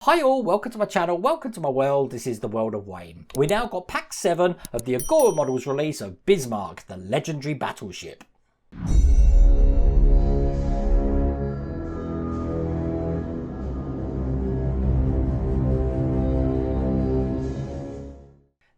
Hi all, welcome to my channel, welcome to my world. This is the world of Wayne. We now got pack 7 of the Agora Models release of Bismarck, the legendary battleship.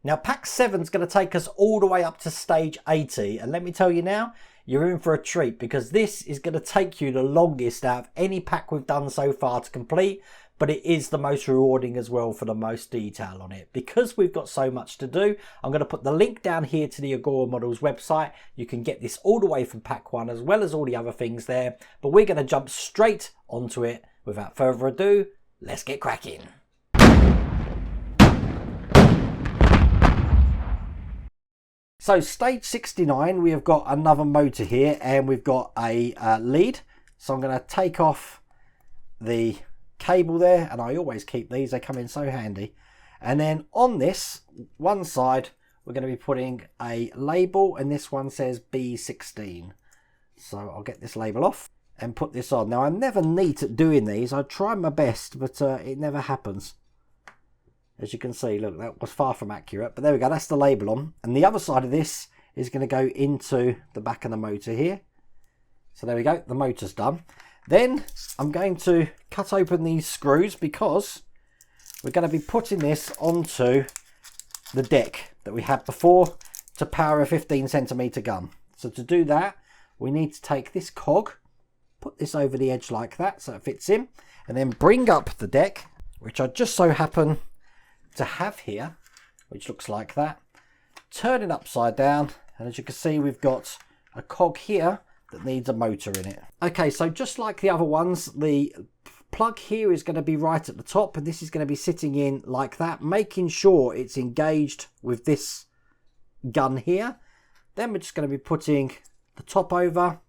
Now pack 7 is going to take us all the way up to stage 80, and let me tell you now, you're in for a treat because this is going to take you the longest out of any pack we've done so far to complete, but it is the most rewarding as well for the most detail on it. Because we've got so much to do, I'm going to put the link down here to the Agora Models website. You can get this all the way from pack 1 as well as all the other things there, but we're going to jump straight onto it. Without further ado, let's get cracking. So stage 69, we have got another motor here and we've got a lead. So I'm going to take off the cable there, and I always keep these, they come in so handy. And then on this one side, we're going to be putting a label, and this one says B16. So I'll get this label off and put this on. Now I'm never neat at doing these. I try my best, but it never happens. As you can see, look, that was far from accurate, but there we go, that's the label on. And the other side of this is going to go into the back of the motor here. So there we go, the motor's done. Then I'm going to cut open these screws because we're going to be putting this onto the deck that we had before to power a 15cm gun. So to do that, we need to take this cog, put this over the edge like that so it fits in, and then bring up the deck, which I just so happen to have here, which looks like that. Turn it upside down, and as you can see, we've got a cog here that needs a motor in it. Okay, so just like the other ones, the plug here is going to be right at the top, and this is going to be sitting in like that, making sure it's engaged with this gun here. Then we're just going to be putting the top over,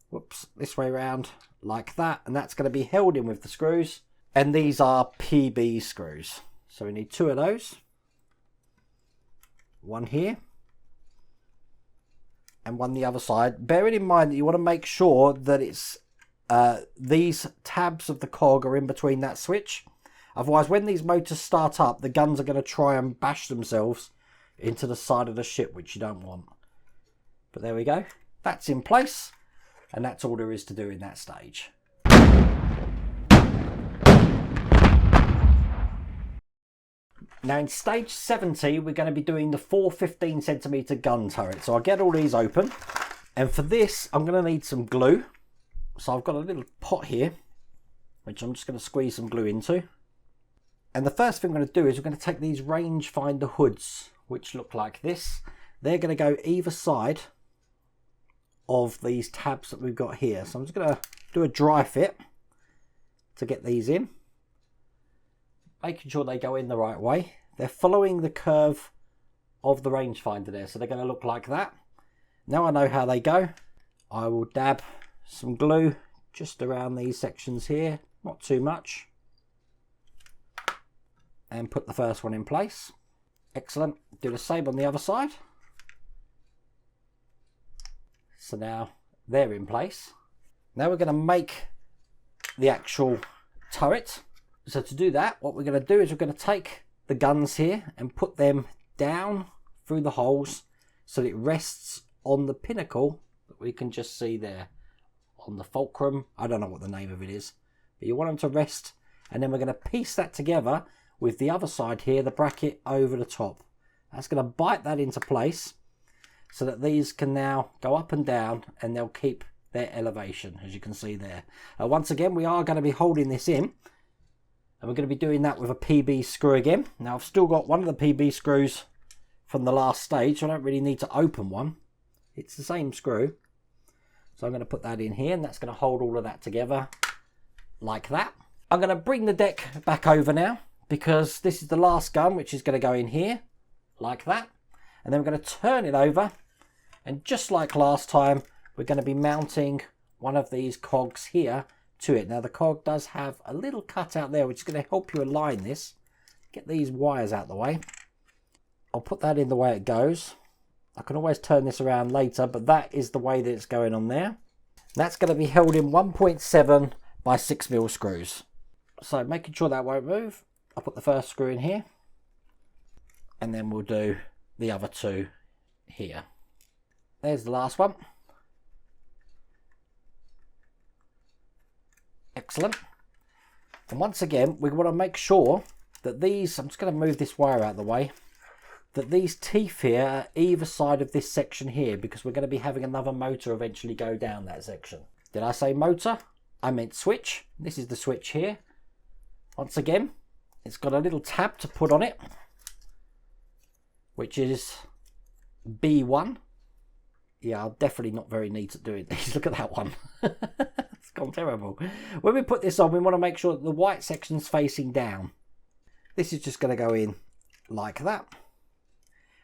whoops, this way around like that, and that's going to be held in with the screws. And these are PB screws. So we need 2 of those. One here. And one the other side. Bearing in mind that you want to make sure that it's these tabs of the cog are in between that switch. Otherwise, when these motors start up, the guns are going to try and bash themselves into the side of the ship, which you don't want. But there we go. That's in place. And that's all there is to do in that stage. Now in stage 70, we're going to be doing the 4 15cm gun turret. So I'll get all these open. And for this, I'm going to need some glue. So I've got a little pot here, which I'm just going to squeeze some glue into. And the first thing I'm going to do is we're going to take these rangefinder hoods, which look like this. They're going to go either side of these tabs that we've got here. So I'm just going to do a dry fit to get these in. Making sure they go in the right way. They're following the curve of the rangefinder there, so they're going to look like that. Now I know how they go. I will dab some glue just around these sections here, not too much, and put the first one in place. Excellent. Do the same on the other side. So now they're in place. Now we're going to make the actual turret. So to do that, what we're going to do is we're going to take the guns here and put them down through the holes so that it rests on the pinnacle that we can just see there on the fulcrum. I don't know what the name of it is, but you want them to rest, and then we're going to piece that together with the other side here, the bracket over the top. That's going to bite that into place so that these can now go up and down, and they'll keep their elevation, as you can see there. Once again, we are going to be holding this in. And we're going to be doing that with a PB screw again. Now I've still got one of the PB screws from the last stage, so I don't really need to open one. It's the same screw. So I'm going to put that in here, and that's going to hold all of that together like that. I'm going to bring the deck back over now, because this is the last gun, which is going to go in here like that. And then we're going to turn it over, and just like last time, we're going to be mounting one of these cogs here to it. Now the cog does have a little cut out there, which is going to help you align this. Get these wires out of the way. I'll put that in the way it goes. I can always turn this around later, but that is the way that it's going on there. That's going to be held in 1.7 by 6mm screws. So making sure that won't move, I'll put the first screw in here, and then we'll do the other two here. There's the last one. Excellent. And once again, we want to make sure that these, I'm just going to move this wire out of the way, that these teeth here are either side of this section here, because we're going to be having another motor eventually go down that section. Did I say motor? I meant switch. This is the switch here. Once again, it's got a little tab to put on it, which is B1. Yeah, I'm definitely not very neat at doing these. Look at that one. It's gone terrible. When we put this on, we want to make sure that the white section's facing down. This is just going to go in like that.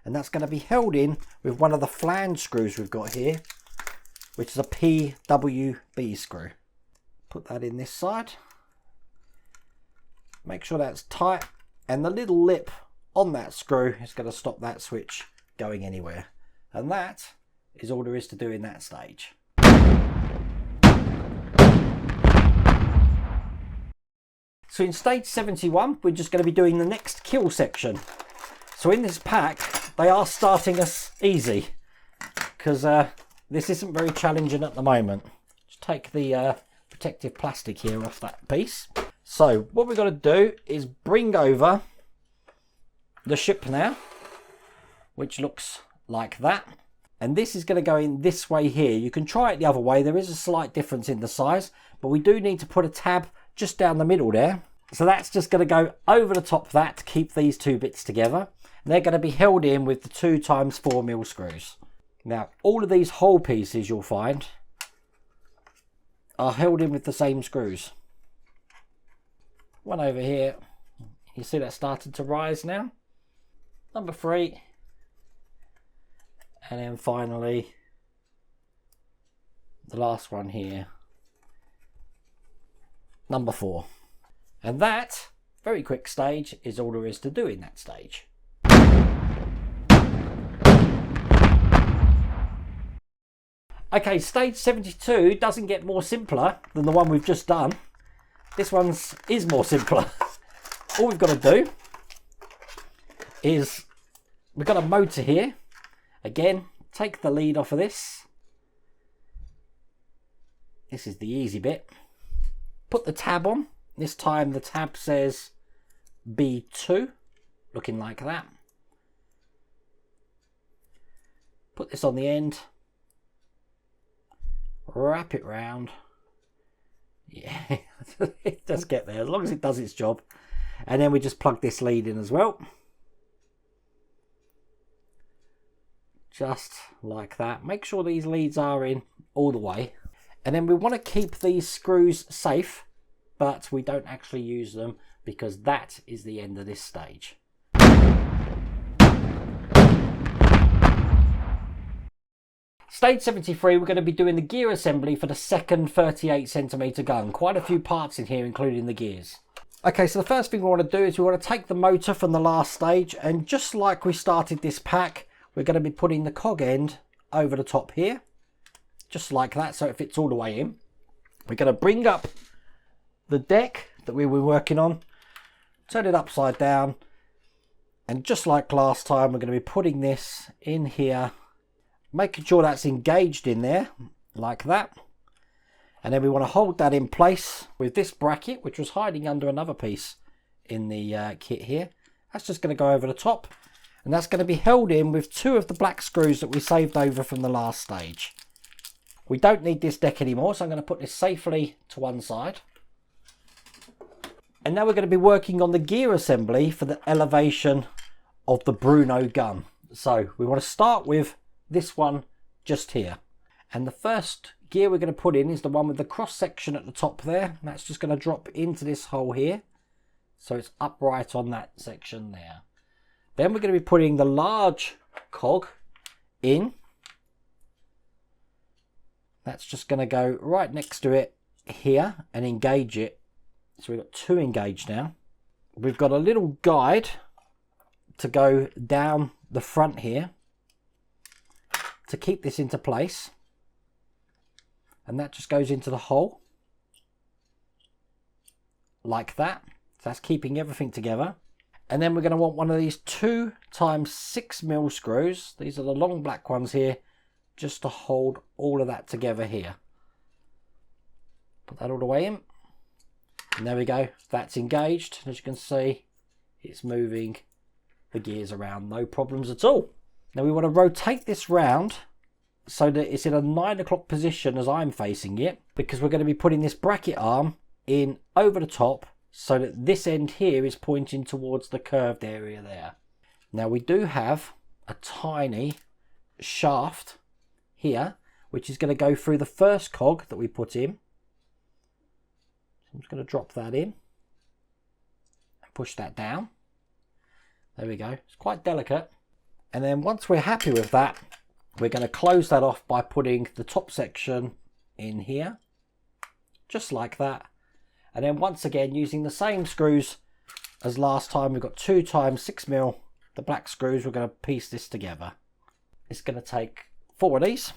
And that's going to be held in with one of the flange screws we've got here, which is a PWB screw. Put that in this side. Make sure that's tight. And the little lip on that screw is going to stop that switch going anywhere. And that is all there is to do in that stage. So in stage 71, we're just going to be doing the next KEEL section. So in this pack, they are starting us easy, because this isn't very challenging at the moment. Just take the protective plastic here off that piece. So what we've got to do is bring over the ship now, which looks like that. And this is going to go in this way here. You can try it the other way. There is a slight difference in the size, but we do need to put a tab just down the middle there. So that's just going to go over the top of that to keep these two bits together. And they're going to be held in with the 2x4mm screws. Now, all of these whole pieces you'll find are held in with the same screws. One over here. You see that started to rise now. Number 3. And then finally, the last one here. Number 4. And that, very quick stage, is all there is to do in that stage. Okay, stage 72 doesn't get more simpler than the one we've just done. This one's is more simpler. All we've got to do is, we've got a motor here. Again, take the lead off of this. This is the easy bit. Put the tab on. This time the tab says B2, looking like that. Put this on the end. Wrap it round. Yeah, it does get there, as long as it does its job. And then we just plug this lead in as well. Just like that. Make sure these leads are in all the way. And then we want to keep these screws safe, but we don't actually use them because that is the end of this stage. Stage 73, we're going to be doing the gear assembly for the second 38cm gun. Quite a few parts in here, including the gears. Okay, so the first thing we want to do is we want to take the motor from the last stage, and just like we started this pack, we're going to be putting the cog end over the top here, just like that, so it fits all the way in. We're going to bring up the deck that we were working on, turn it upside down, and just like last time, we're going to be putting this in here, making sure that's engaged in there, like that. And then we want to hold that in place with this bracket, which was hiding under another piece in the kit here. That's just going to go over the top. And that's going to be held in with 2 of the black screws that we saved over from the last stage. We don't need this deck anymore, so I'm going to put this safely to one side. And now we're going to be working on the gear assembly for the elevation of the Bruno gun. So we want to start with this one just here. And the first gear we're going to put in is the one with the cross section at the top there. That's just going to drop into this hole here. So it's upright on that section there. Then we're going to be putting the large cog in. That's just going to go right next to it here and engage it. So we've got 2 engaged now. We've got a little guide to go down the front here to keep this into place. And that just goes into the hole like that. So that's keeping everything together. And then we're going to want one of these 2x6mm screws. These are the long black ones here, just to hold all of that together here. Put that all the way in. And there we go. That's engaged. As you can see, it's moving the gears around, no problems at all. Now we want to rotate this round so that it's in a 9 o'clock position as I'm facing it, because we're going to be putting this bracket arm in over the top so that this end here is pointing towards the curved area there. Now we do have a tiny shaft here, which is going to go through the first cog that we put in. So I'm just going to drop that in and push that down. There we go. It's quite delicate. And then once we're happy with that, we're going to close that off by putting the top section in here, just like that. And then once again, using the same screws as last time, we've got 2x6mm, the black screws, we're going to piece this together. It's going to take 4 of these.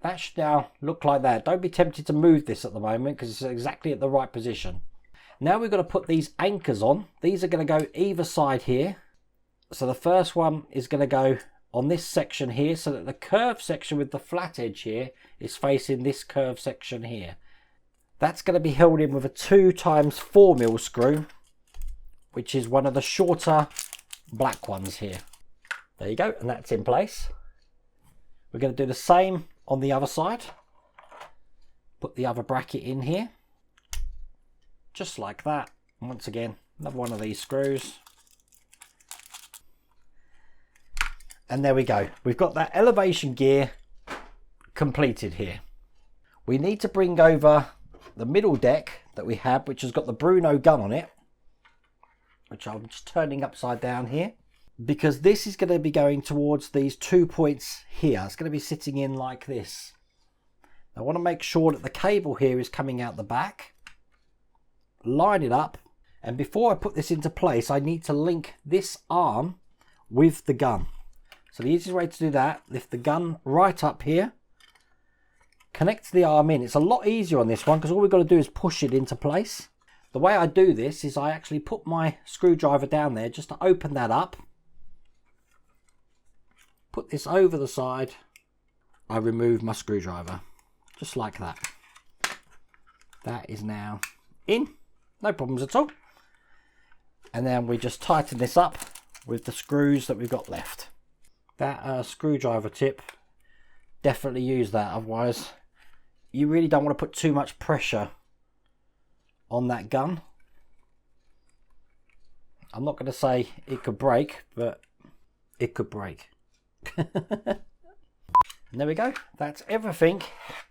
That should now look like that. Don't be tempted to move this at the moment because it's exactly at the right position. Now we're going to put these anchors on. These are going to go either side here. So the first one is going to go on this section here, so that the curved section with the flat edge here is facing this curved section here. That's going to be held in with a 2x4mm screw, which is one of the shorter black ones here. There you go, and that's in place. We're going to do the same on the other side. Put the other bracket in here, just like that. And once again, another one of these screws. And there we go. We've got that elevation gear completed here. We need to bring over the middle deck that we have, which has got the Bruno gun on it, which I'm just turning upside down here, because this is going to be going towards these 2 points here. It's going to be sitting in like this. I want to make sure that the cable here is coming out the back. Line it up. And before I put this into place, I need to link this arm with the gun. So the easiest way to do that, lift the gun right up here, connect the arm in. It's a lot easier on this one because all we've got to do is push it into place. The way I do this is I actually put my screwdriver down there just to open that up. Put this over the side. I remove my screwdriver, just like that. That is now in, no problems at all. And then we just tighten this up with the screws that we've got left. That screwdriver tip, definitely use that, otherwise you really don't want to put too much pressure on that gun. I'm not going to say it could break, but it could break. And there we go, that's everything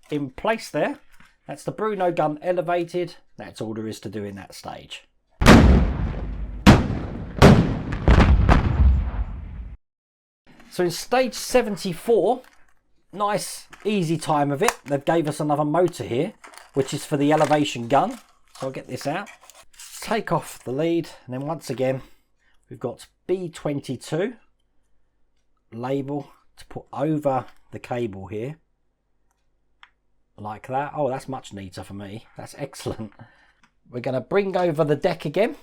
in place there. That's the Bruno gun elevated. That's all there is to do in that stage. So in stage 74, nice easy time of it. They've gave us another motor here, which is for the elevation gun. So I'll get this out, take off the lead, and then once again, we've got B22 label to put over the cable here, like that. Oh, that's much neater for me. That's excellent. We're going to bring over the deck again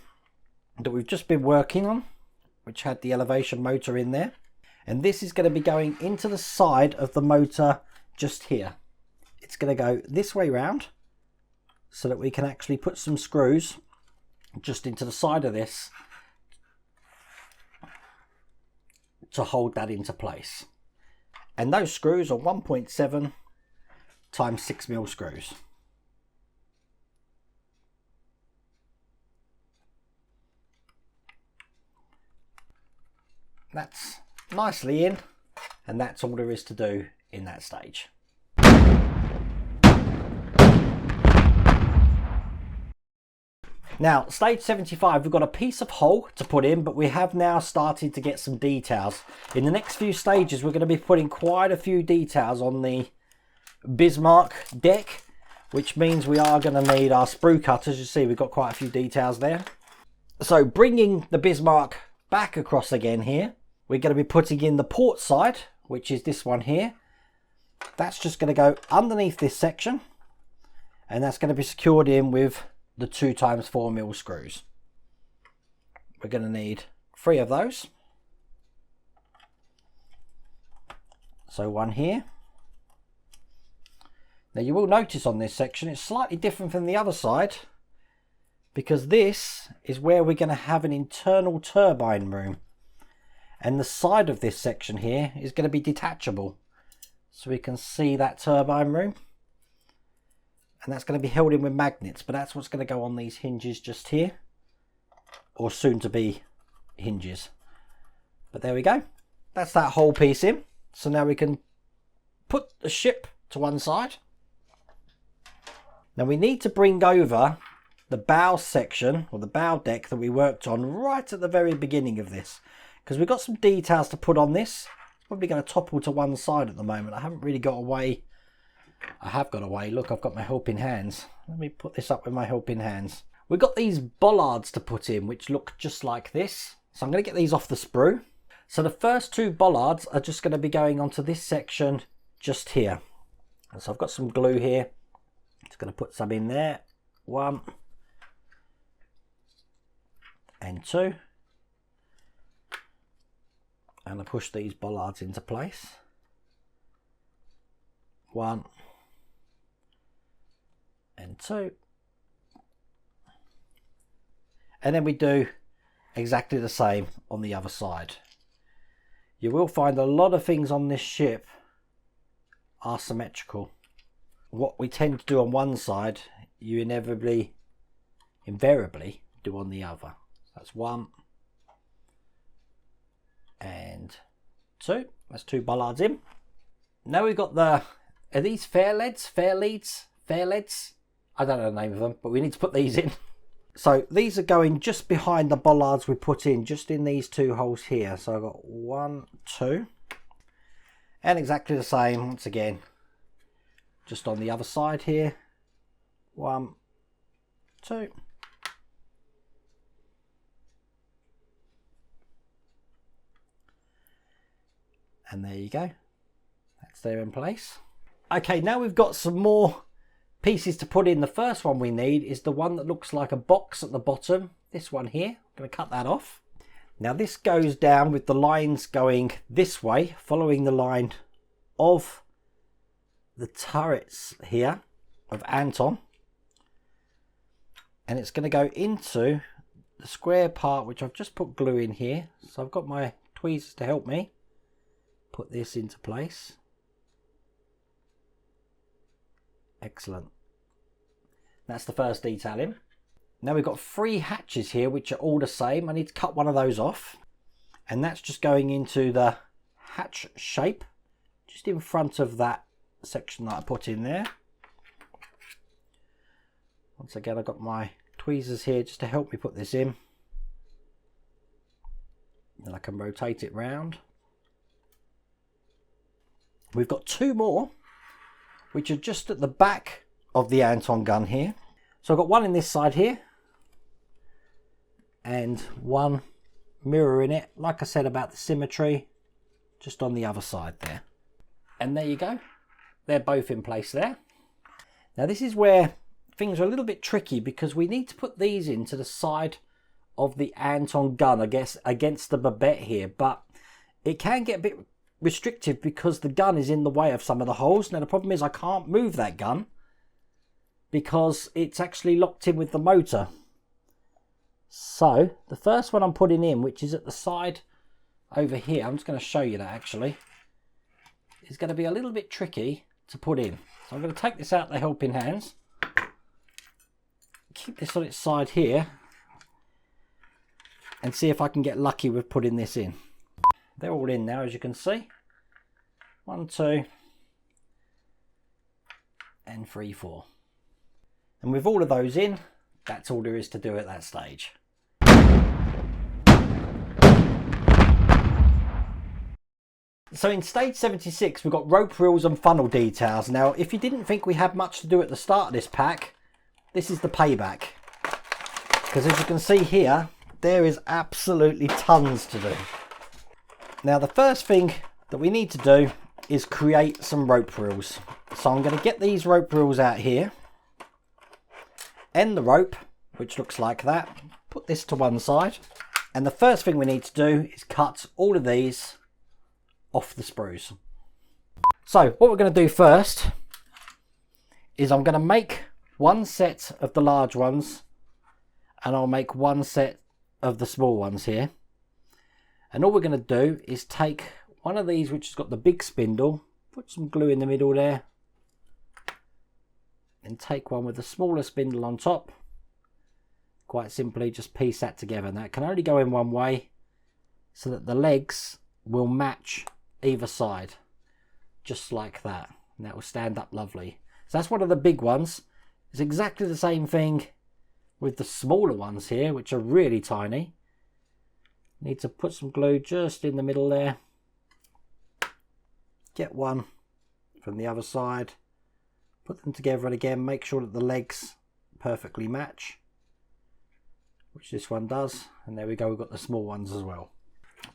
that we've just been working on, which had the elevation motor in there. And this is going to be going into the side of the motor just here. It's going to go this way round so that we can actually put some screws just into the side of this to hold that into place. And those screws are 1.7 times 6mm screws. That's nicely in, and that's all there is to do in that stage. Now, stage 75, we've got a piece of hull to put in, but we have now started to get some details. In the next few stages, we're going to be putting quite a few details on the Bismarck deck, which means we are going to need our sprue cutters. You see, we've got quite a few details there. So bringing the Bismarck back across again here, we're going to be putting in the port side, which is this one here. That's just going to go underneath this section, and that's going to be secured in with the 2x4mm screws. We're going to need 3 of those. So one here. Now you will notice on this section it's slightly different from the other side, because this is where we're going to have an internal turbine room, and the side of this section here is going to be detachable, so we can see that turbine room, and that's going to be held in with magnets, but that's what's going to go on these hinges just here, or soon to be hinges. But there we go, that's that whole piece in. So now we can put the ship to one side. Now we need to bring over the bow section, or the bow deck that we worked on right at the very beginning of this, because we've got some details to put on this. It's probably going to topple to one side at the moment. I haven't really got a way. I have got a way. Look, I've got my helping hands. Let me put this up with my helping hands. We've got these bollards to put in, which look just like this. So I'm going to get these off the sprue. So the first 2 bollards are just going to be going onto this section just here. And so I've got some glue here. Just going to put some in there. 1 and 2. And I push these bollards into place. 1 and 2. And then we do exactly the same on the other side. You will find a lot of things on this ship are symmetrical. What we tend to do on one side, you invariably do on the other. That's 1 and 2. That's 2 bollards in. Now we've got the, are these fair leads? Fair leads? I don't know the name of them, but we need to put these in. So these are going just behind the bollards we put in, just in these 2 holes here. So I've got 1, 2, and exactly the same once again, just on the other side here. 1, 2. And there you go. That's there in place. Okay, now we've got some more pieces to put in. The first one we need is the one that looks like a box at the bottom. This one here. I'm going to cut that off. Now this goes down with the lines going this way, following the line of the turrets here of Anton. And it's going to go into the square part, which I've just put glue in here. So I've got my tweezers to help me put this into place. Excellent. That's the first detail in. Now we've got 3 hatches here, which are all the same. I need to cut one of those off, and that's just going into the hatch shape, just in front of that section that I put in there. Once again, I've got my tweezers here just to help me put this in. And I can rotate it round. We've got 2 more, which are just at the back of the Anton gun here. So I've got one in this side here, and one mirroring it, like I said about the symmetry, just on the other side there. And there you go. They're both in place there. Now this is where things are a little bit tricky, because we need to put these into the side of the Anton gun, I guess, against the barbette here, but it can get a bit restrictive because the gun is in the way of some of the holes. Now the problem is I can't move that gun because it's actually locked in with the motor. So the first one I'm putting in, which is at the side over here, I'm just going to show you that actually, is going to be a little bit tricky to put in. So I'm going to take this out the helping hands, keep this on its side here, and see if I can get lucky with putting this in. They're all in now, as you can see. 1, 2, and 3, 4. And with all of those in, that's all there is to do at that stage. So in stage 76, we've got rope reels and funnel details. Now, if you didn't think we had much to do at the start of this pack, this is the payback. Because as you can see here, there is absolutely tons to do. Now the first thing that we need to do is create some rope reels. So I'm going to get these rope reels out here, end the rope, which looks like that. Put this to one side. And the first thing we need to do is cut all of these off the sprues. So what we're going to do first is I'm going to make one set of the large ones and I'll make one set of the small ones here. And all we're going to do is take one of these which has got the big spindle, put some glue in the middle there, and take one with the smaller spindle on top. Quite simply just piece that together, and that can only go in one way so that the legs will match either side, just like that, and that will stand up lovely. So that's one of the big ones. It's exactly the same thing with the smaller ones here, which are really tiny. Need to put some glue just in the middle there. Get one from the other side, put them together, and again make sure that the legs perfectly match, which this one does. And there we go, we've got the small ones as well.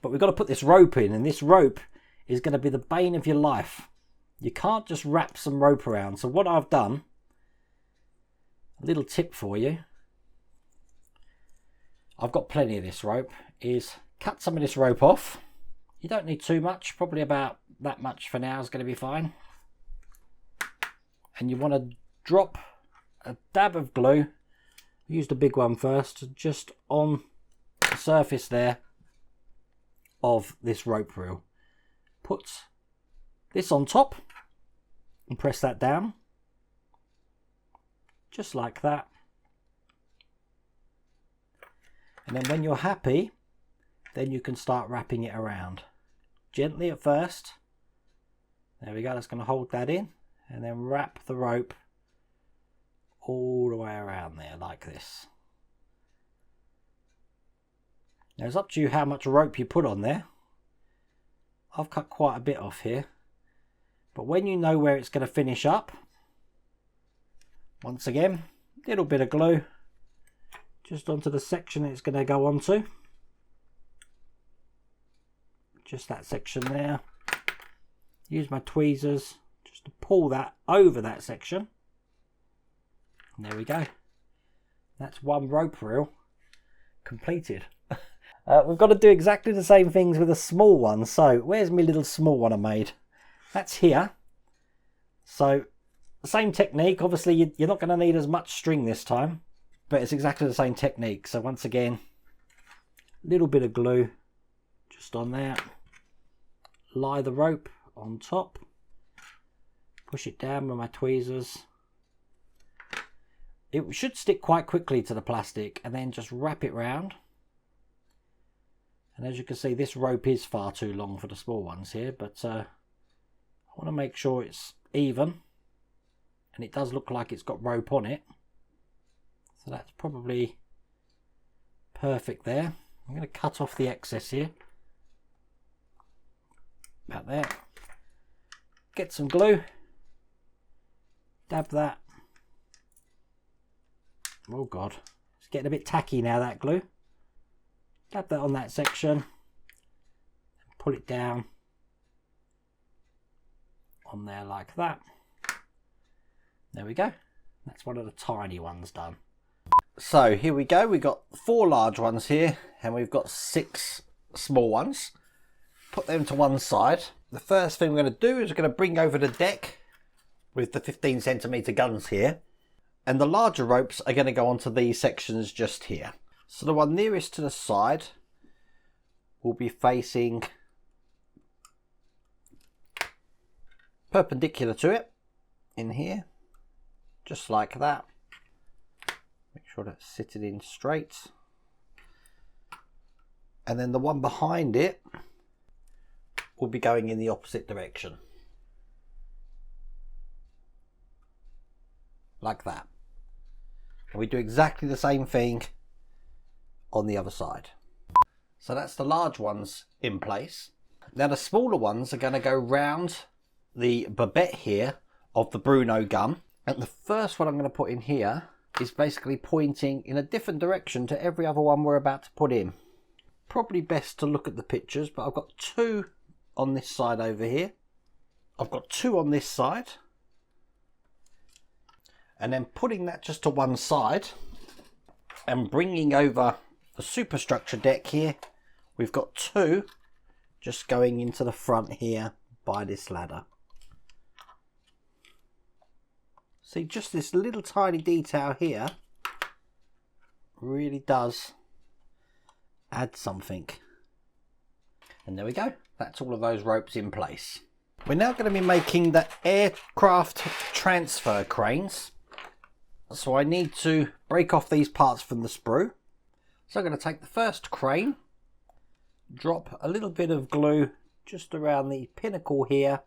But we've got to put this rope in, and this rope is going to be the bane of your life. You can't just wrap some rope around. So what I've done, a little tip for you, I've got plenty of this rope, is cut some of this rope off. You don't need too much, probably about that much for now is going to be fine. And you want to drop a dab of glue, use the big one first, just on the surface there of this rope reel. Put this on top and press that down, just like that. And then when you're happy, then you can start wrapping it around. Gently at first. There we go, that's going to hold that in. And then wrap the rope all the way around there like this. Now it's up to you how much rope you put on there. I've cut quite a bit off here. But when you know where it's going to finish up, once again, a little bit of glue just onto the section it's going to go onto. Just that section there. Use my tweezers just to pull that over that section. And there we go. That's one rope reel completed. We've got to do exactly the same things with a small one. So where's my little small one I made? That's here. So the same technique. Obviously you're not going to need as much string this time, but it's exactly the same technique. So once again, a little bit of glue just on there. Lie the rope on top. Push it down with my tweezers. It should stick quite quickly to the plastic, and then just wrap it round. And as you can see, this rope is far too long for the small ones here, but I want to make sure it's even, and it does look like it's got rope on it, so that's probably perfect there. I'm going to cut off the excess here, about there. Get some glue, dab that. Oh god, it's getting a bit tacky now, that glue. Dab that on that section, pull it down on there like that. There we go, that's one of the tiny ones done. So here we go, we've got 4 large ones here and we've got 6 small ones. Put them to one side. The first thing we're going to do is we're going to bring over the deck with the 15cm guns here, and the larger ropes are going to go onto these sections just here. So the one nearest to the side will be facing perpendicular to it in here, just like that. Make sure that's sitting in straight. And then the one behind it will be going in the opposite direction, like that. And we do exactly the same thing on the other side. So that's the large ones in place. Now the smaller ones are going to go round the babette here of the Bruno gun, and the first one I'm going to put in here is basically pointing in a different direction to every other one we're about to put in. Probably best to look at the pictures, but I've got 2 on this side over here. I've got 2 on this side, and then putting that just to one side, And bringing over the superstructure deck here, we've got 2 just going into the front here by this ladder. See, just this little tiny detail here really does add something. And there we go. That's all of those ropes in place. We're now going to be making the aircraft transfer cranes. So I need to break off these parts from the sprue. So I'm going to take the first crane, drop a little bit of glue just around the pinnacle here,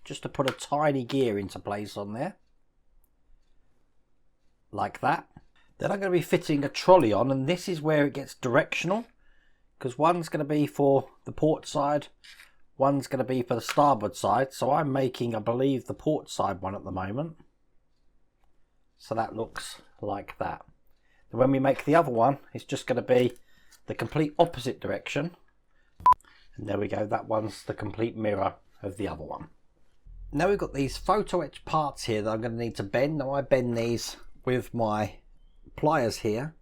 just to put a tiny gear into place on there. Like that. Then I'm going to be fitting a trolley on, and this is where it gets directional, because one's going to be for the port side, one's going to be for the starboard side. So I'm making, I believe, the port side one at the moment. So that looks like that. And when we make the other one, it's just going to be the complete opposite direction. And there we go, that one's the complete mirror of the other one. Now we've got these photo etched parts here that I'm going to need to bend. Now I bend these with my pliers here.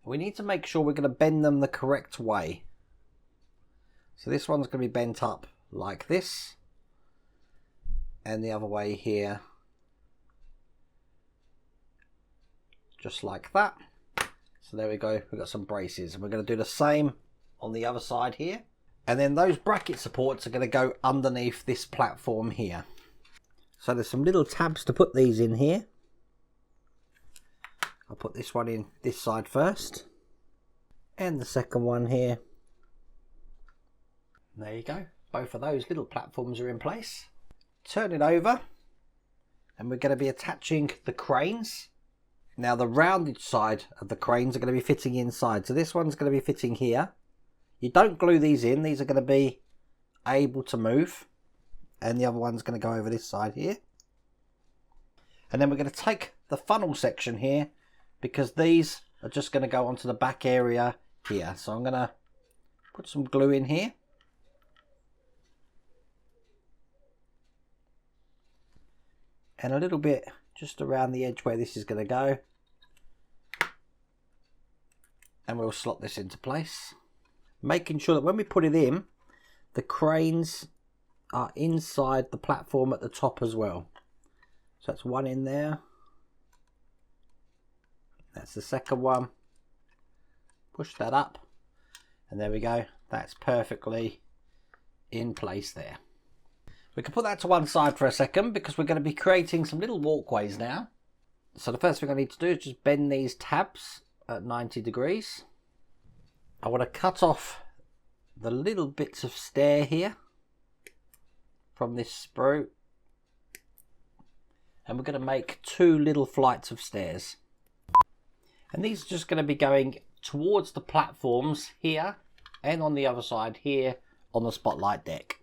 We need to make sure we're going to bend them the correct way. So this one's going to be bent up like this, and the other way here, just like that. So there we go, we've got some braces, and we're going to do the same on the other side here. And then those bracket supports are going to go underneath this platform here. So there's some little tabs to put these in here. I'll put this one in this side first, and the second one here. There you go, both of those little platforms are in place. Turn it over, and we're going to be attaching the cranes. Now the rounded side of the cranes are going to be fitting inside. So this one's going to be fitting here. You don't glue these in, these are going to be able to move. And the other one's going to go over this side here. And then we're going to take the funnel section here, because these are just going to go onto the back area here. So I'm going to put some glue in here. And a little bit just around the edge where this is going to go. And we'll slot this into place. Making sure that when we put it in, the cranes are inside the platform at the top as well. So that's one in there. That's the second one. Push that up. And there we go. That's perfectly in place there. We can put that to one side for a second, because we're going to be creating some little walkways now. So the first thing I need to do is just bend these tabs at 90 degrees. I want to cut off the little bits of stair here from this sprue. And we're going to make 2 little flights of stairs. And these are just going to be going towards the platforms here and on the other side here on the spotlight deck.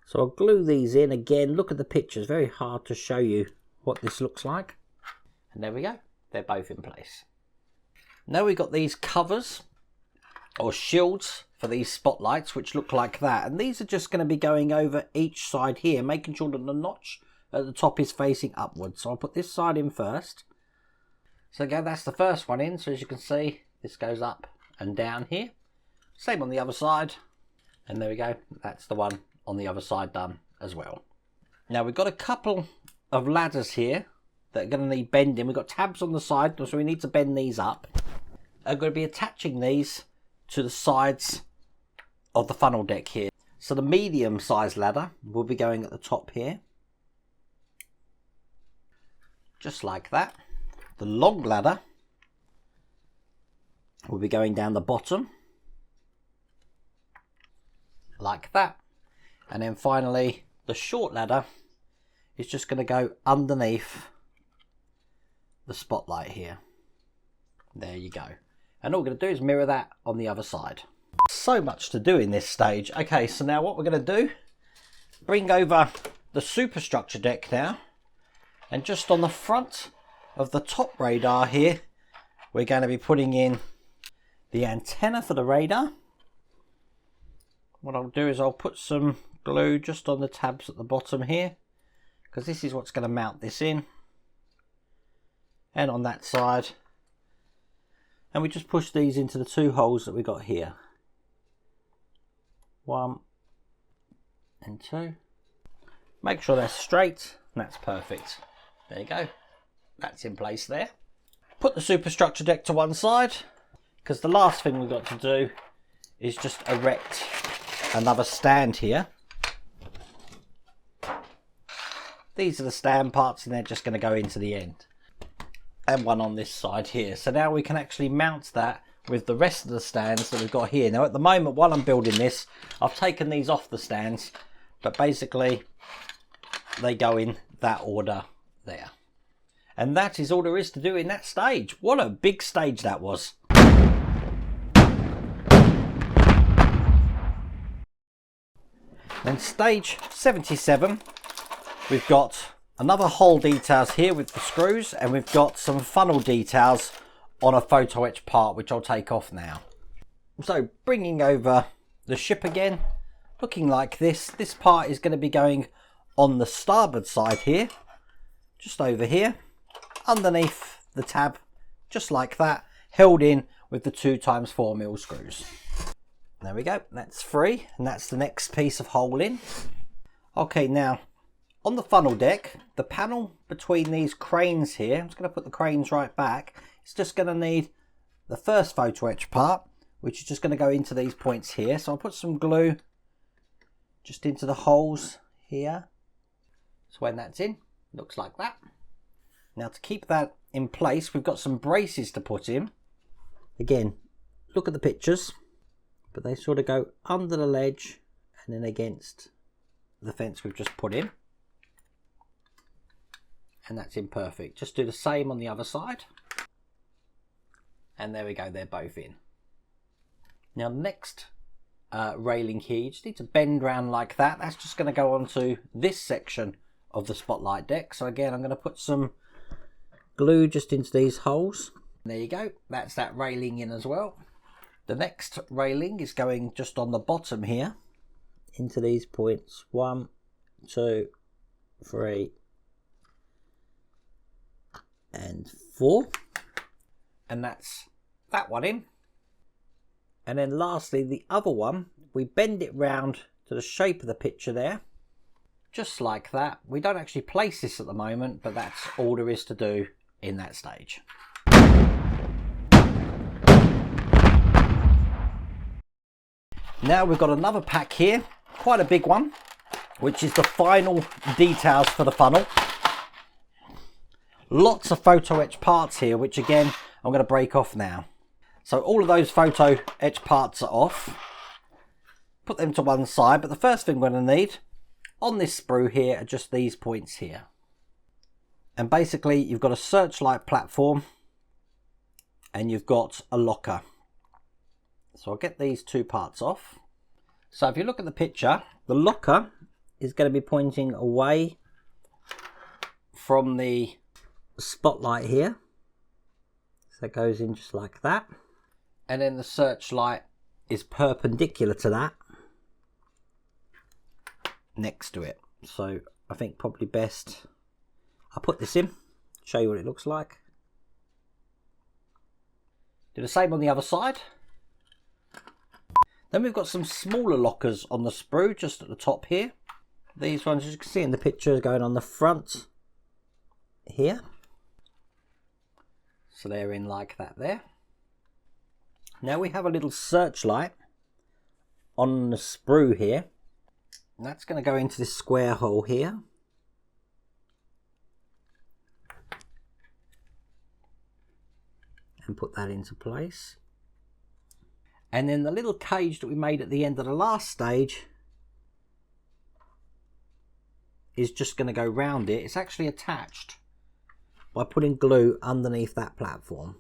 So I'll glue these in again. Look at the pictures, very hard to show you what this looks like. And there we go, they're both in place. Now we've got these covers or shields for these spotlights, which look like that. And these are just going to be going over each side here, making sure that the notch at the top is facing upwards. So I'll put this side in first. So again, that's the first one in. So as you can see, this goes up and down here. Same on the other side. And there we go, that's the one on the other side done as well. Now we've got a couple of ladders here that are going to need bending. We've got tabs on the side, so we need to bend these up. I'm going to be attaching these to the sides of the funnel deck here. So the medium sized ladder will be going at the top here, just like that. The long ladder will be going down the bottom like that. And then finally, the short ladder is just going to go underneath the spotlight here. There you go. And all we're going to do is mirror that on the other side. So much to do in this stage. Okay, so now what we're going to do, bring over the superstructure deck now. And just on the front of the top radar here, we're going to be putting in the antenna for the radar. What I'll do is I'll put some glue just on the tabs at the bottom here, because this is what's going to mount this in. And on that side, And we just push these into the 2 holes that we got here. 1 and 2. Make sure they're straight, and that's perfect. There you go. That's in place there. Put the superstructure deck to one side, because the last thing we've got to do is just erect another stand here. These are the stand parts, and they're just going to go into the end. And one on this side here. So now we can actually mount that with the rest of the stands that we've got here. Now at the moment, while I'm building this, I've taken these off the stands, but basically they go in that order there. And that is all there is to do in that stage. What a big stage that was. Then stage 77, we've got another hole details here with the screws, and we've got some funnel details on a photo etch part, which I'll take off now. So bringing over the ship again, looking like this. This part is going to be going on the starboard side here, just over here, underneath the tab, just like that, held in with the 2x4mm screws. There we go, that's free, and that's the next piece of hole in. Okay, now on the funnel deck, the panel between these cranes here, I'm just going to put the cranes right back. It's just going to need the first photo etch part, which is just going to go into these points here. So I'll put some glue just into the holes here. So when that's in, looks like that. Now to keep that in place, we've got some braces to put in. Again, look at the pictures, but they sort of go under the ledge and then against the fence we've just put in. And that's imperfect. Just do the same on the other side. And there we go, they're both in. Now next railing here, you just need to bend round like that. That's just going to go onto this section of the spotlight deck. So again, I'm going to put some glue just into these holes. And there you go, that's that railing in as well. The next railing is going just on the bottom here into these points. 1, 2, 3 and 4, and that's that one in. And then lastly, the other one, we bend it round to the shape of the picture there, just like that. We don't actually place this at the moment, but that's all there is to do in that stage. Now we've got another pack here, quite a big one, which is the final details for the funnel. Lots of photo etch parts here, which again, I'm going to break off now. So all of those photo etch parts are off. Put them to one side, but the first thing we're going to need on this sprue here are just these points here. And basically you've got a searchlight platform and you've got a locker. So I'll get these 2 parts off. So if you look at the picture, the locker is going to be pointing away from the spotlight here. So it goes in just like that. And then the searchlight is perpendicular to that, next to it. So I think probably best I'll put this in, show you what it looks like. Do the same on the other side. Then we've got some smaller lockers on the sprue just at the top here. These ones, as you can see in the picture, going on the front here. So they're in like that there. Now we have a little searchlight on the sprue here. And that's going to go into this square hole here. And put that into place. And then the little cage that we made at the end of the last stage is just going to go round it. It's actually attached by putting glue underneath that platform.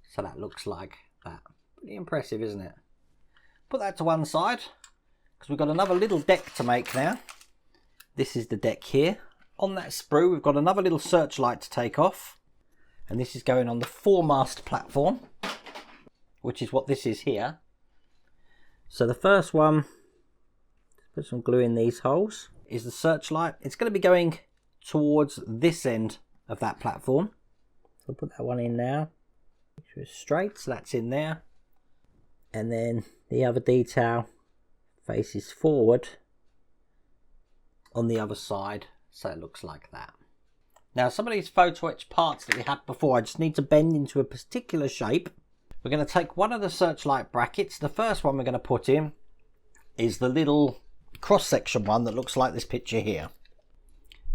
So that looks like that. Pretty impressive, isn't it? Put that to one side because we've got another little deck to make now. This is the deck here. On that sprue we've got another little searchlight to take off, and this is going on the foremast platform, which is what this is here. So the first one, put some glue in these holes, is the searchlight. It's going to be going towards this end of that platform. So I'll put that one in now. straight, so that's in there. And then the other detail faces forward on the other side, so it looks like that. Now some of these photo etch parts that we had before, I just need to bend into a particular shape. We're going to take one of the searchlight brackets. The first one we're going to put in is the little cross-section one that looks like this picture here.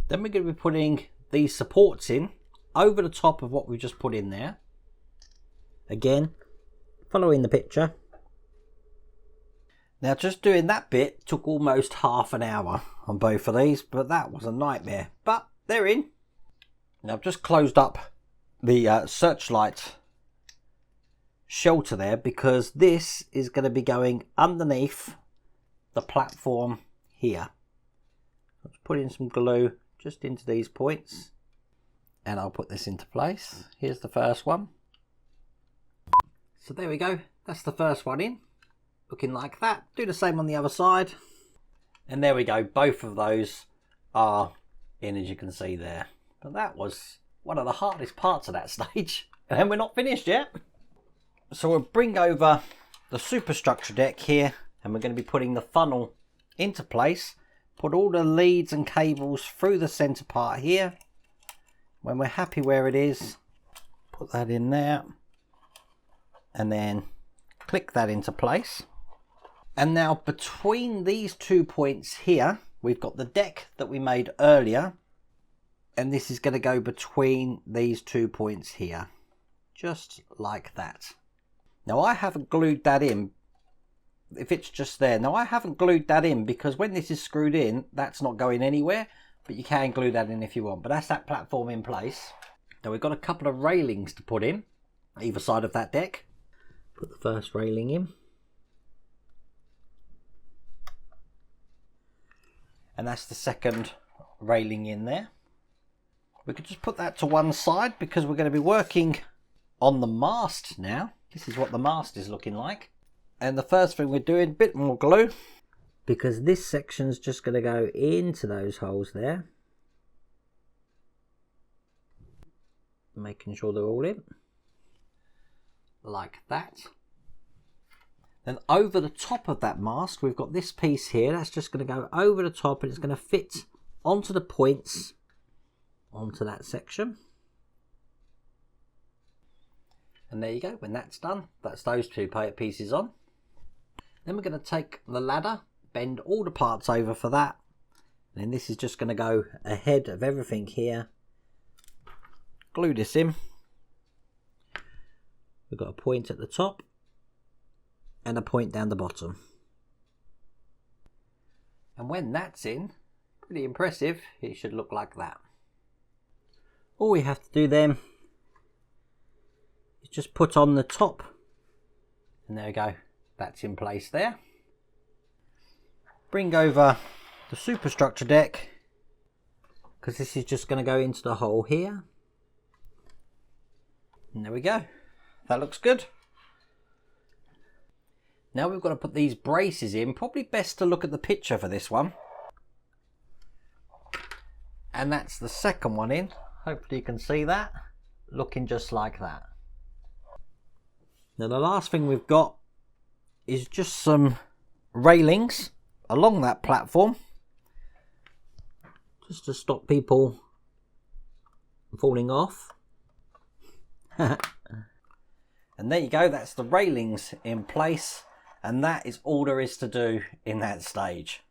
Then we're going to be putting these supports in over the top of what we just put in there. Again, following the picture. Now just doing that bit took almost half an hour on both of these, but that was a nightmare. But they're in. Now I've just closed up the searchlight shelter there because this is going to be going underneath the platform here. Let's put in some glue just into these points and I'll put this into place. Here's the first one. So there we go, that's the first one in, looking like that. Do the same on the other side, and there we go, both of those are in, as you can see there. But that was one of the hardest parts of that stage, and we're not finished yet. So we'll bring over the superstructure deck here, and we're going to be putting the funnel into place. Put all the leads and cables through the center part here. When we're happy where it is, put that in there. And then click that into place. And now between these 2 points here, we've got the deck that we made earlier. And this is going to go between these 2 points here. Just like that. Now I haven't glued that in. If it's just there. Now I haven't glued that in because when this is screwed in, that's not going anywhere. But you can glue that in if you want. But that's that platform in place. Now we've got a couple of railings to put in either side of that deck. Put the first railing in. And that's the second railing in there. We could just put that to one side because we're going to be working on the mast now. This is what the mast is looking like. And the first thing we're doing, a bit more glue. Because this section's just going to go into those holes there. Making sure they're all in. Like that. Then over the top of that mast we've got this piece here. That's just going to go over the top and it's going to fit onto the points onto that section. And there you go. When that's done, that's those two pieces on. Then we're going to take the ladder, bend all the parts over for that, and then this is just going to go ahead of everything here. Glue this in. We've got a point at the top and a point down the bottom. And when that's in, pretty impressive, it should look like that. All we have to do then is just put on the top, and there we go, that's in place there. Bring over the superstructure deck, because this is just going to go into the hole here. And there we go, that looks good. Now we've got to put these braces in. Probably best to look at the picture for this one. And that's the second one in. Hopefully you can see that. Looking just like that. Now the last thing we've got is just some railings along that platform. Just to stop people falling off. And there you go, that's the railings in place. And that is all there is to do in that stage.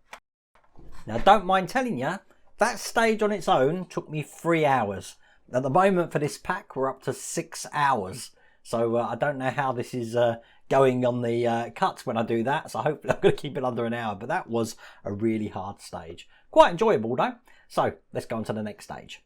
Now don't mind telling you, that stage on its own took me 3 hours. At the moment for this pack we're up to 6 hours. So I don't know how this is going on the cuts when I do that. So hopefully I'm going to keep it under an hour. But that was a really hard stage. Quite enjoyable though. So let's go on to the next stage.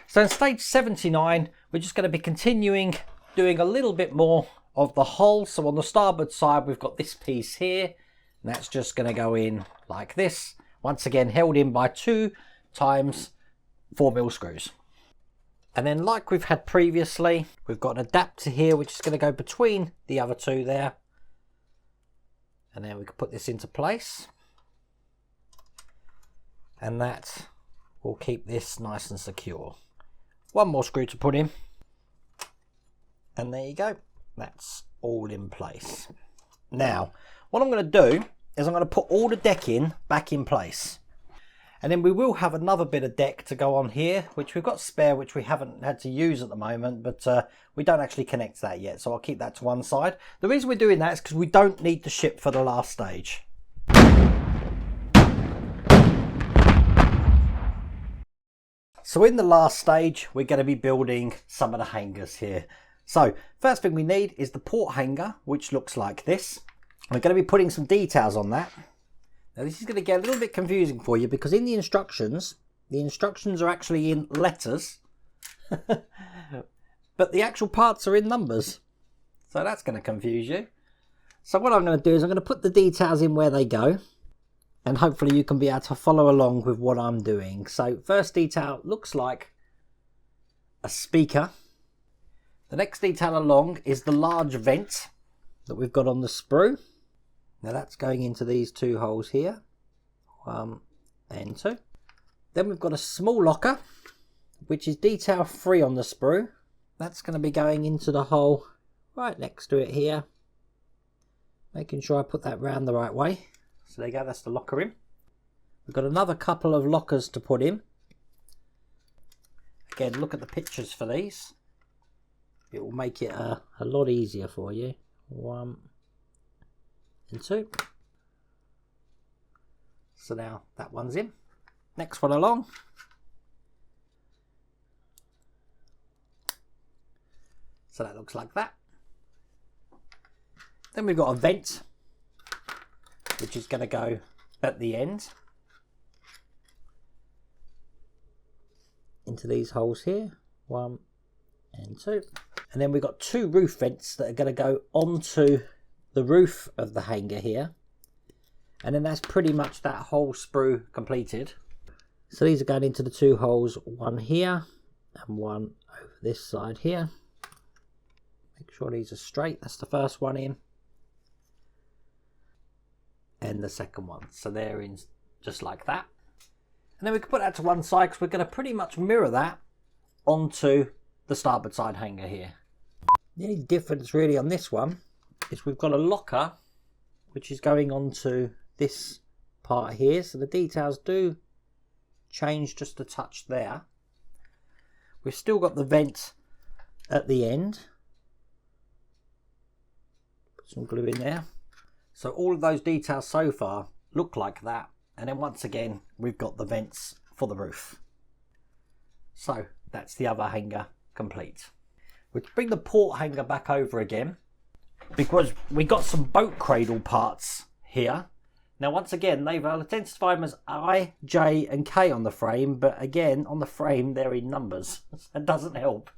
So in stage 79, we're just going to be continuing doing a little bit more of the hull. So on the starboard side, we've got this piece here. And that's just going to go in like this. Once again, held in by 2 times 4mm screws. And then like we've had previously, we've got an adapter here, which is going to go between the other 2 there. And then we can put this into place. And that will keep this nice and secure. One more screw to put in. And there you go. That's all in place. Now, what I'm going to do is I'm going to put all the decking back in place. And then we will have another bit of deck to go on here, which we've got spare, which we haven't had to use at the moment, but we don't actually connect that yet. So I'll keep that to one side. The reason we're doing that is because we don't need the ship for the last stage. So in the last stage, we're going to be building some of the hangars here. So first thing we need is the port hangar, which looks like this. We're going to be putting some details on that. Now this is going to get a little bit confusing for you because in the instructions are actually in letters, but the actual parts are in numbers. So that's going to confuse you. So what I'm going to do is I'm going to put the details in where they go, and hopefully you can be able to follow along with what I'm doing. So first detail looks like a speaker. The next detail along is the large vent that we've got on the sprue. Now that's going into these two holes here, 1 and 2. Then we've got a small locker, which is detail 3 on the sprue. That's going to be going into the hole right next to it here. Making sure I put that round the right way. So there you go, that's the locker in. We've got another couple of lockers to put in. Again, look at the pictures for these. It will make it a lot easier for you. 1 and 2. So now that one's in. Next one along. So that looks like that. Then we've got a vent, which is going to go at the end into these holes here. 1 and 2. And then we've got 2 roof vents that are going to go onto the roof of the hangar here, and then that's pretty much that whole sprue completed. So these are going into the 2 holes, one here and one over this side here. Make sure these are straight. That's the first one in, and the second one. So they're in just like that. And then we can put that to one side because we're going to pretty much mirror that onto the starboard side hangar here. The only difference really on this one is we've got a locker which is going onto this part here, so the details do change just a touch there. We've still got the vent at the end. Put some glue in there. So all of those details so far look like that, and then once again we've got the vents for the roof. So that's the other hangar complete. We'll bring the port hangar back over again, because we got some boat cradle parts here. Now once again they've identified them as I, J and K on the frame, but again on the frame they're in numbers. That doesn't help.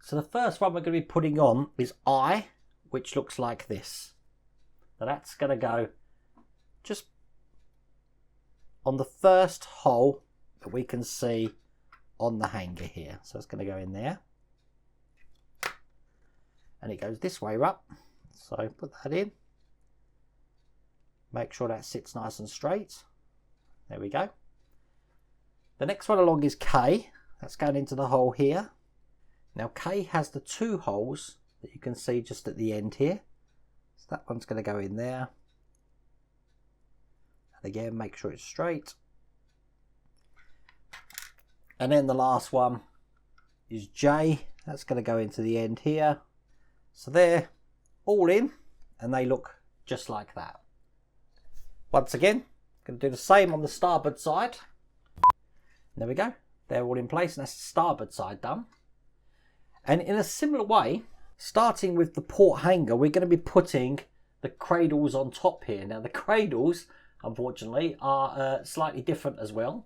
So the first one we're going to be putting on is I, which looks like this. Now that's going to go just on the first hole that we can see on the hangar here. So it's going to go in there. And it goes this way up, so put that in, make sure that sits nice and straight. There we go. The next one along is K. That's going into the hole here. Now K has the 2 holes that you can see just at the end here, so that one's going to go in there, and again make sure it's straight. And then the last one is J. That's going to go into the end here. So they're all in and they look just like that. Once again, going to do the same on the starboard side. There we go. They're all in place, and that's the starboard side done. And in a similar way, starting with the port hangar, we're going to be putting the cradles on top here. Now the cradles, unfortunately, are slightly different as well,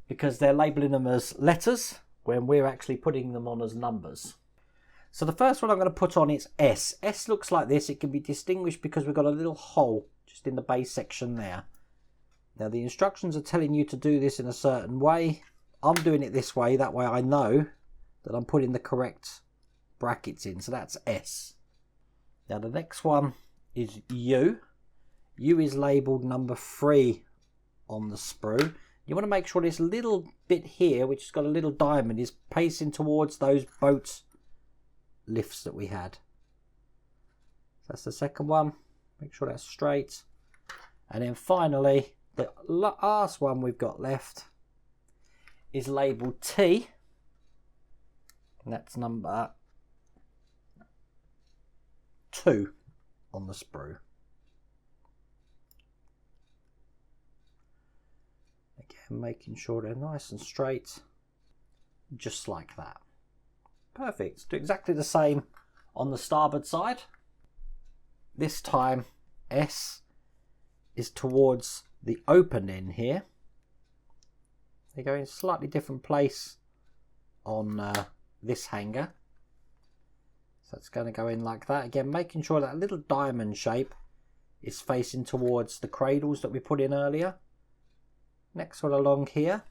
because they're labelling them as letters when we're actually putting them on as numbers. So the first one I'm going to put on is S. S looks like this. It can be distinguished because we've got a little hole just in the base section there. Now the instructions are telling you to do this in a certain way. I'm doing it this way. That way I know that I'm putting the correct brackets in. So that's S. Now the next one is U. U is labelled number 3 on the sprue. You want to make sure this little bit here, which has got a little diamond, is pacing towards those boat lifts that we had. So that's the second one. Make sure that's straight. And then finally, the last one we've got left is labelled T. And that's number 2 on the sprue. Again, making sure they're nice and straight, just like that. Perfect. Do exactly the same on the starboard side. This time S is towards the open end here. They go in a slightly different place on this hanger. So it's going to go in like that. Again, making sure that little diamond shape is facing towards the cradles that we put in earlier. Next one along here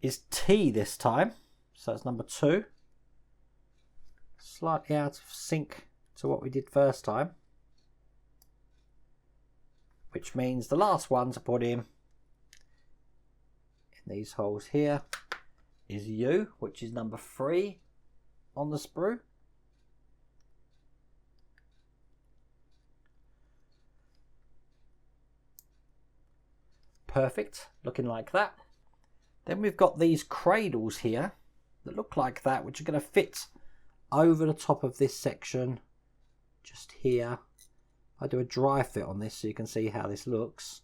is T this time. So it's number 2. Slightly out of sync to what we did first time. Which means the last one to put in these holes here is U, which is number 3 on the sprue. Perfect, looking like that. Then we've got these cradles here that look like that, which are going to fit over the top of this section just here. I do a dry fit on this so you can see how this looks.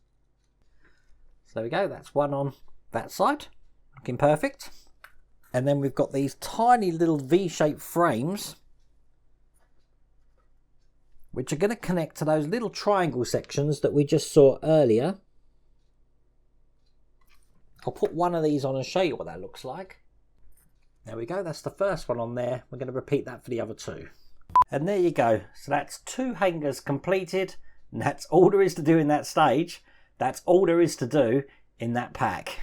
So there we go, that's one on that side, looking perfect. And then we've got these tiny little V-shaped frames which are going to connect to those little triangle sections that we just saw earlier. I'll put one of these on and show you what that looks like. There we go, that's the first one on there. We're going to repeat that for the other 2. And there you go. So that's 2 hangars completed. And that's all there is to do in that stage. That's all there is to do in that pack.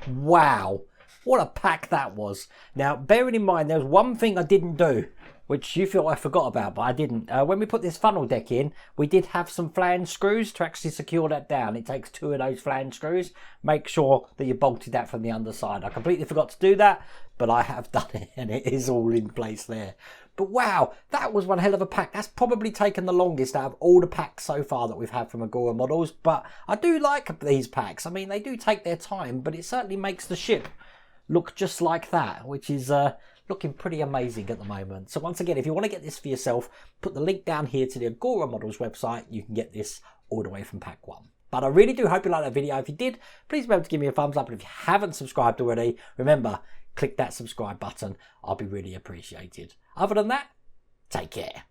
Wow, what a pack that was. Now, bearing in mind, there was one thing I didn't do, which you feel I forgot about, but I didn't. When we put this funnel deck in, we did have some flange screws to actually secure that down. It takes 2 of those flange screws. Make sure that you bolted that from the underside. I completely forgot to do that, but I have done it, and it is all in place there. But wow, that was one hell of a pack. That's probably taken the longest out of all the packs so far that we've had from Agora Models. But I do like these packs. I mean, they do take their time, but it certainly makes the ship look just like that, which is looking pretty amazing at the moment. So once again, if you want to get this for yourself, put the link down here to the Agora Models website. You can get this all the way from pack 1. But I really do hope you liked that video. If you did, please remember to give me a thumbs up. And if you haven't subscribed already, remember, click that subscribe button. I'll be really appreciated. Other than that, take care.